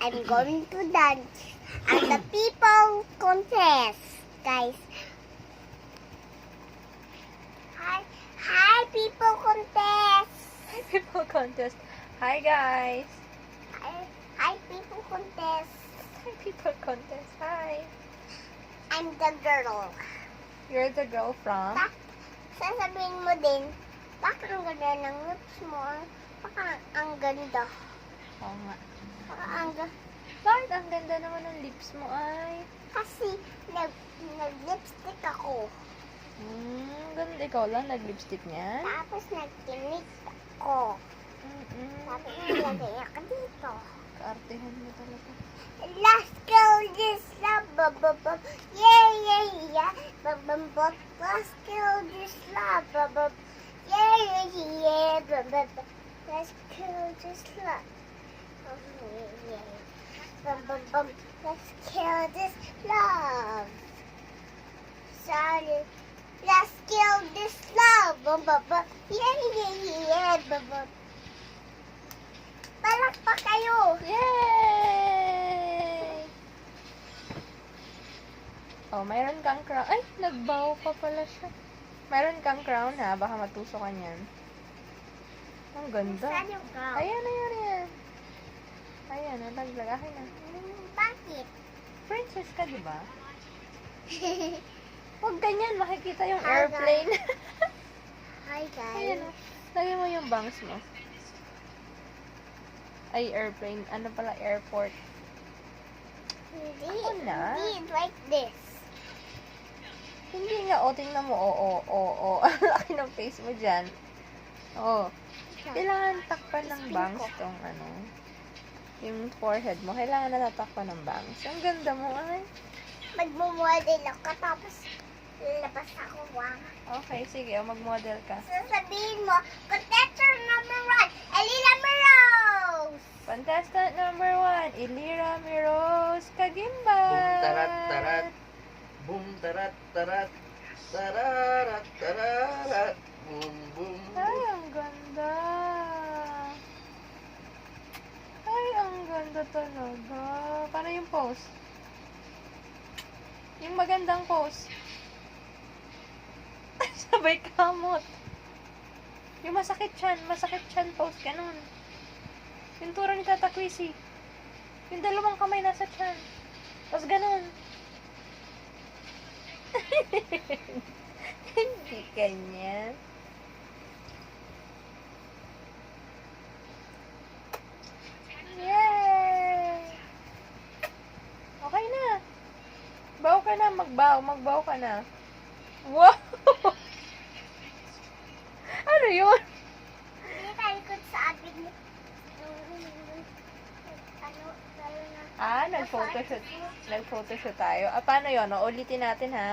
I'm going to dance. And the people contest, guys. Hi, people contest. People contest. Hi, guys. Hi, people contest. Hi, people contest. Hi. I'm the girl. You're the girl from? Sasabihin mo din, bakit ang ganda ng lips mo? Baka ang ganda. Oo nga. Baka ang ganda. Bakit ang ganda naman ng lips mo ay? Kasi nag-lipstick ako. Ganda. Ikaw lang nag-lipstick niyan? Tapos nagkinig ako. Tapos nilagay ako dito. Kaartehan mo talaga. Let's go this love, bum. Yeah, yeah, yeah. Bum. Let's go this love, bum. Yeah, yeah, yeah. Bum. Let's go this love. Yeah. Bum. Let's kill this love. Sorry. Let's kill this love. Bum. Yeah, yeah, yeah. Bum. Palakpak kayo. Yay! Oh, mayroon kang crown. Ay, nagbaho pa pala siya. Mayroon kang crown ha, baka matuso ka niyan. Ang ganda. Saan yung crown? Ayan. Ayan, nalaglag. Akin na. Bakit? Princess ka, di ba? Huwag ganyan, makikita yung Hi, airplane. Hi guys. Ayan, lagay mo yung bangs mo. Ay, airplane. Ano pala, airport. Ako na. Hindi, like this. Hindi nga, tingnan mo, ang laki ng face mo dyan. Kailangan takpan ng bangs tong yung forehead mo. Kailangan natatakpan ng bangs. Ang ganda mo, ay. Magmumodel ako, tapos labas ako, wang. Okay, sige, mag-model ka. Sasabihin mo, contestant number 1, Elila Rose! Contestant number 1, Ilira Miros Kagimbal. Boom tarat tarat. Tararat tararat. Boom. Ay, ang ganda. Ay, ang ganda talaga. Paano yung pose? Yung magandang pose. Sabay kamot. Yung masakit chan pose, ganun. Yung turo ni Tata Quizzy. Yung dalawang kamay nasa chan. Tapos ganun. Hindi ganyan. Yay! Okay na. Baw ka na, magbaw ka na. Wow! Ano yun? Hindi tayo kung sa atin. Nag-photoshoot tayo. Paano yun? Ulitin natin, ha?